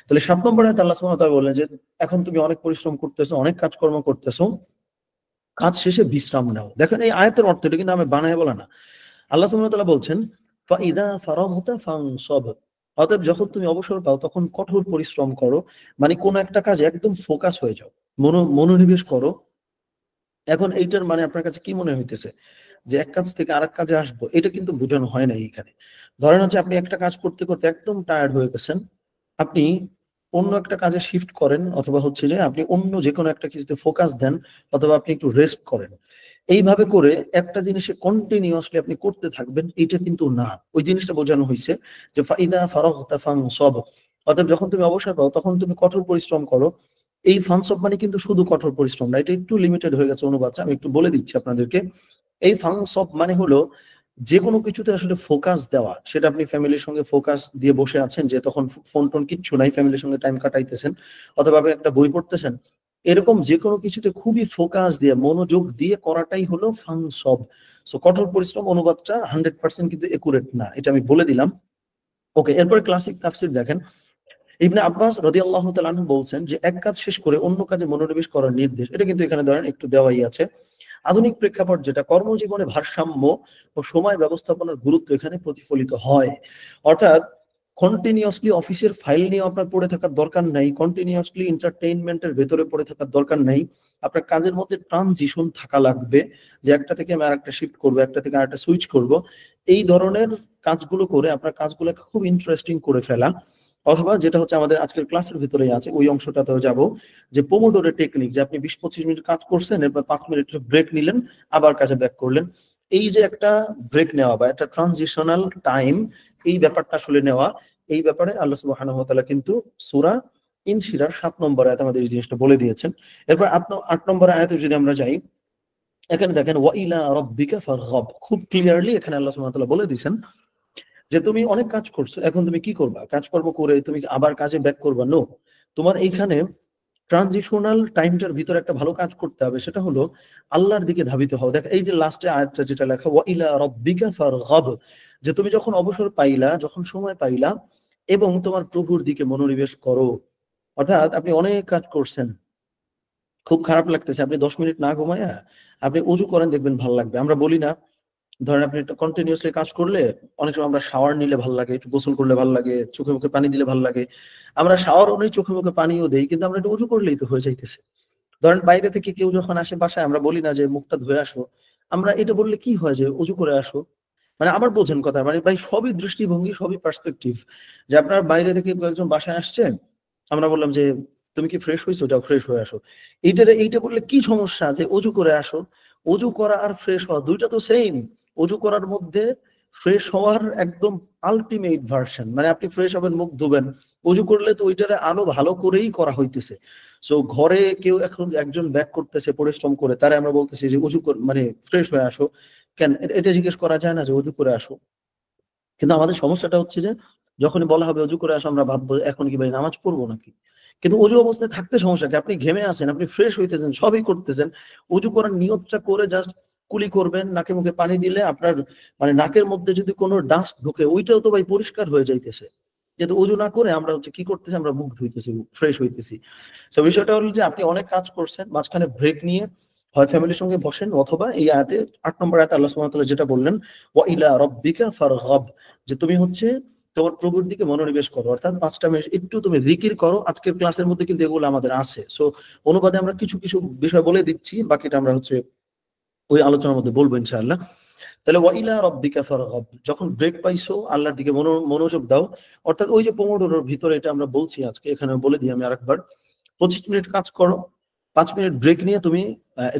তাহলে 7 নম্বর আয়াতে আল্লাহ সুবহানাহু ওয়া তাআলা বললেন যে এখন তুমি অনেক পরিশ্রম করতেছো, অনেক কাজকর্ম করতেছো, কাজ শেষে বিশ্রাম নাও। দেখেন এই আয়াতের অর্থ এটা কিন্তু আমি বানায় বলা না। আল্লাহ সুবহানাহু ওয়া তাআলা বলছেন ফাইদা ফারাগতা ফানসব, অতএব যখন তুমি অবসর পাও তখন কঠোর পরিশ্রম করো, মানে কোন একটা কাজে একদম ফোকাস হয়ে যাও, মনোনিবেশ করো। এখন এইটার মানে আপনার কাছে কি মনে হইতেছে যে এক কাজ থেকে আরেক কাজে আসবো, এটা কিন্তু বোঝানো হয় না এইখানে। ধরেন হচ্ছে আপনি একটা কাজ করতে করতে একদম টায়ার্ড হয়ে গেছেন, আপনি অন্য একটা কাজে শিফট করেন, অথবা হচ্ছে যে আপনি অন্য যে কোনো একটা কিছুতে ফোকাস দেন, অথবা আপনি একটু রেস্ট করেন। এইভাবে করে একটা জিনিসে কন্টিনিউয়াসলি আপনি করতে থাকবেন, এটা কিন্তু না। ওই জিনিসটা বোঝানো হয়েছে যে ফাইদা ফারাগতা ফানসব, অর্থাৎ যখন তুমি অবসর পাও তখন তুমি কঠোর পরিশ্রম করো। এই ফানসব মানে কিন্তু শুধু কঠোর পরিশ্রম না, এটা একটু লিমিটেড হয়ে গেছে অনুবাদটা, আমি একটু বলে দিচ্ছি আপনাদেরকে। এই ফানসব মানে হলো যে কোনো কিছুতে আসলে ফোকাস দেওয়া, সেটা আপনি ফ্যামিলির সঙ্গে ফোকাস দিয়ে বসে আছেন, যে তখন ফোন টোন কিচ্ছু নাই, ফ্যামিলির সঙ্গে টাইম কাটাইতেছেন, অথবা আপনি একটা বই পড়তেছেন, এরকম যে কোনো কিছুতে খুবই ফোকাস দিয়ে মনোযোগ দিয়ে করাটাই হলো ফানসব। সো কঠোর পরিশ্রম অনুবাদটা 100% কিন্তু একুরেট না, এটা আমি বলে দিলাম। ওকে, এরপরে ক্লাসিক তাফসির দেখেন। ইবনে আব্বাস রাদিয়াল্লাহু তাআলা আনহু বলছেন যে এক কাজ শেষ করে অন্য কাজে মনোনিবেশ করার নির্দেশ, এটা কিন্তু এখানে ধরেন একটু দেওয়াই আছে। আধুনিক প্রেক্ষাপট যেটা, কর্মজীবনে ভারসাম্য ও সময় ব্যবস্থাপনার গুরুত্ব এখানে প্রতিফলিত হয়। অর্থাৎ কন্টিনিউয়াসলি অফিসের ফাইল নিয়ে আপনার পড়ে থাকার দরকার নাই, কন্টিনিউয়াসলি এন্টারটেইনমেন্টের ভেতরে পড়ে থাকার দরকার নাই। আপনার কাজের মধ্যে ট্রানজিশন থাকা লাগবে, যে একটা থেকে আমি আরেকটা শিফট করবো, একটা থেকে আরেকটা সুইচ করব। এই ধরনের কাজগুলো করে আপনার কাজগুলোকে খুব ইন্টারেস্টিং করে ফেলা। অথবা যেটা হচ্ছে আমাদের আজকের ক্লাসের ভিতরেই আছে, ওই অংশটাতেও যাব, যে পোমোডোরো টেকনিক, যে আপনি 20-25 মিনিট কাজ করছেন, এরপর 5 মিনিট ব্রেক নিলেন, আবার কাজে ব্যাক করলেন। এই যে একটা ব্রেক নেওয়া বা একটা ট্রানজিশনাল টাইম, এই ব্যাপারটা আসলে নেওয়া, এই ব্যাপারে আল্লাহ সুবহানাহু ওয়া তাআলা কিন্তু সূরা ইনশিরার 7 নম্বর আয়াতে আমাদের এই জিনিসটা বলে দিয়েছেন। এরপর 8 নম্বর আয়াতে যদি আমরা যাই, এখানে দেখেন ওয়া ইলা রাব্বিকা ফারগাব, খুব ক্লিয়ারলি এখানে আল্লাহ সুবহানাহু ওয়া তাআলা বলে দিয়েছেন যে তুমি অনেক কাজ করছো, এখন তুমি কি করবা? কাজকর্ম করে তুমি আবার কাজে ব্যাক করবা? নো, তোমার এইখানে ট্রানজিশনাল টাইমটার ভিতরে একটা ভালো কাজ করতে হবে, সেটা হলো আল্লাহর দিকে ধাবিত হও। দেখ এই যে লাস্টে আয়াতটা যেটা লেখা ওয়া ইলা রাব্বিকা ফারগাব, যে তুমি যখন অবসর পাইলা, যখন সময় পাইলা, এবং তোমার প্রভুর দিকে মনোনিবেশ করো। অর্থাৎ আপনি অনেক কাজ করছেন, খুব খারাপ লাগতেছে, আপনি 10 মিনিট না ঘুমায়া আপনি অজু করেন, দেখবেন ভাল লাগবে। আমরা বলি না, ধরেন আপনি কন্টিনিউয়াসলি কাজ করলে অনেক সময় আমরা শাওয়ার নিলে ভাল লাগে, একটু গোসল করলে ভাল লাগে, চোখে মুখে পানি দিলে ভাল লাগে। আমরা শাওয়ারও নেই, চোখে মুখে পানিও দেই, কিন্তু আমরা একটু উজু করলেই তো হয়ে যাইতেছে। ধরেন বাইরে থেকে কেউ যখন আসে বাসায়, আমরা বলি না যে মুখটা ধুয়ে আসো, আমরা এটা বললে কি হয় যে উজু করে আসো। মানে আবার বোঝেন কথা, মানে ভাই সবই দৃষ্টিভঙ্গি, সবই পার্সপেক্টিভ। যে আপনার বাইরে থেকে কেউ একজন বাসায় আসছে, আমরা বললাম যে তুমি কি ফ্রেশ হয়েছো, যাও ফ্রেশ হয়ে আসো। এইটা বললে কি সমস্যা যে অজু করে আসো? অজু করা আর ফ্রেশ হওয়া দুইটা তো সেম। অজু করার মধ্যে ফ্রেশ হওয়ার একদম আলটিমেট ভার্সন, মানে আপনি ফ্রেশ হবেন, মুখ ধুবেন। অজু করলে তো ওইটারে আরো ভালো করেই করা হইতেছে। সো ঘরে কেউ এখন একজন ব্যাক করতেছে পরিশ্রম করে, তারা আমরা বলতেছি যে মানে ফ্রেশ হয়ে আসো। কেন এটা জিজ্ঞেস করা যায় না যে অজু করে আসো? কিন্তু আমাদের সমস্যাটা হচ্ছে যে যখনই বলা হবে অজু করে আসো, আমরা ভাববো এখন কি ভাই নামাজ পড়বো নাকি? কিন্তু অজু অবস্থায় থাকতে সমস্যা কি? আপনি ঘেমে আছেন, আপনি ফ্রেশ হইতেছেন, সবই করতেছেন। অজু করার নিয়তটা করে জাস্ট কুলি করবেন, নাকে মুখে পানি দিলে আপনার মানে নাকের মধ্যে যদি কোনো ডাস্ট ঢোকে, ওইটাও তো ভাই পরিষ্কার হয়ে যাইতেছে। কিন্তু অজু না করে আমরা হচ্ছে কি করতেছি, আমরা মুখ ধুইতেছি, ফ্রেশ হইতেছি। তো বিষয়টা হলো যে আপনি অনেক কাজ করছেন, মাঝখানে ব্রেক নিয়ে হয় ফ্যামিলির সঙ্গে বসেন, অথবা এই আয়াতে 8 নম্বর আয়াতে আল্লাহ সুবহানাহু ওয়া তাআলা যেটা বললেন ওয়া ইলা রাব্বিকা ফারগাব, যে তুমি হচ্ছে তোমার প্রভুর দিকে মনোনিবেশ করো, অর্থাৎ 5টা মিনিট একটু তুমি জিকির করো। আজকের ক্লাসের মধ্যে কিন্তু এগুলো আমাদের আছে। সো অনুবাদে আমরা কিছু কিছু বিষয় বলে দিচ্ছি, বাকিটা আমরা হচ্ছে ওই আলোচনার মধ্যে বলবো ইনশাআল্লাহ। তাহলে ওয়া ইলা রাব্বিকা ফারগাব, যখন ব্রেক পাইছো আল্লাহর দিকে মনোযোগ দাও। অর্থাৎ ওই যে পোমোডোরোর ভিতরে এটা আমরা বলছি আজকে, এখানে বলে দিই আমি আরেকবার। 25 মিনিট কাজ করো, 5 মিনিট ব্রেক নিয়ে তুমি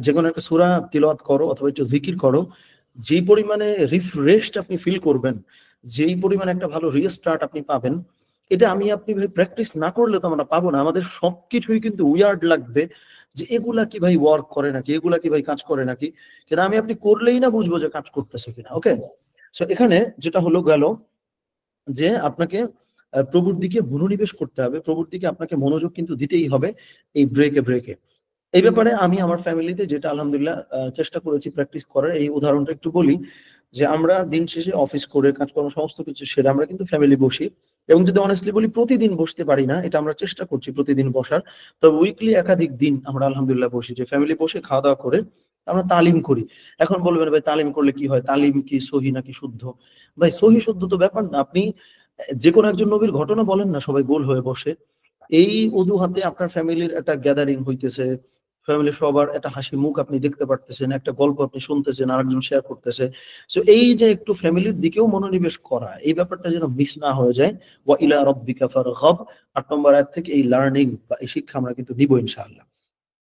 যে কোনো একটা সূরা তিলাওয়াত করো, অথবা একটু জিকির করো। যেই পরিমাণে রিফ্রেশড আপনি ফিল করবেন, যেই পরিমাণে একটা ভালো রিস্টার্ট আপনি পাবেন, এটা আমি আপনি ভাই প্র্যাকটিস না করলে তো আমরা পাবো না। আমাদের সবকিছুই কিন্তু উইয়ার্ড লাগবে, যে এগুলা কি ভাই ওয়ার্ক করে নাকি, এগুলা কি ভাই কাজ করে নাকি। কিন্তু আমি আপনি করলেই না বুঝবো যে কাজ করতেছে কিনা। ওকে, সো এখানে যেটা হলো গেল যে আপনাকে প্রভুর দিকে মনোনিবেশ করতে হবে, প্রভুর দিকে আপনাকে মনোযোগ কিন্তু দিতেই হবে এই ব্রেকে। এই ব্যাপারে আমি আমার ফ্যামিলিতে যেটা আলহামদুলিল্লাহ চেষ্টা করেছি প্র্যাকটিস করার, এই উদাহরণটা একটু বলি। যে আমরা দিন শেষে অফিস করে কাজকর্ম সমস্ত কিছু সেরে আমরা কিন্তু ফ্যামিলি বসি, এবং যদি অনেস্টলি বলি প্রতিদিন বসতে পারি না, এটা আমরা চেষ্টা করছি প্রতিদিন বসার। তবে উইকলি একাধিক দিন আমরা আলহামদুলিল্লাহ বসি, যে ফ্যামিলি বসে খাওয়া দাওয়া করে আমরা তালিম করি। এখন বলবেন ভাই তালিম করলে কি হয়, তালিম কি সহি নাকি শুদ্ধ? ভাই সহি শুদ্ধ তো ব্যাপার না, আপনি যে কোনো একজন নবীর ঘটনা বলেন না, সবাই গোল হয়ে বসে। এই অজুহাতে আপনার ফ্যামিলির একটা গ্যাদারিং হইতেছে, ফ্যামিলির সবার একটা হাসি মুখ আপনি দেখতে পারতেছেন, একটা গল্প আপনি শুনতেছেন, আরেকজন শেয়ার করতেছে। সো এই যে একটু ফ্যামিলির দিকেও মনোনিবেশ করা, এই ব্যাপারটা যেন মিস না হয়ে যায়। ওয়া ইলা রাব্বিকা ফারগাব, ৮ নম্বর আয়াত থেকে এই লার্নিং বা এই শিক্ষা আমরা কিন্তু নিব ইনশাআল্লাহ।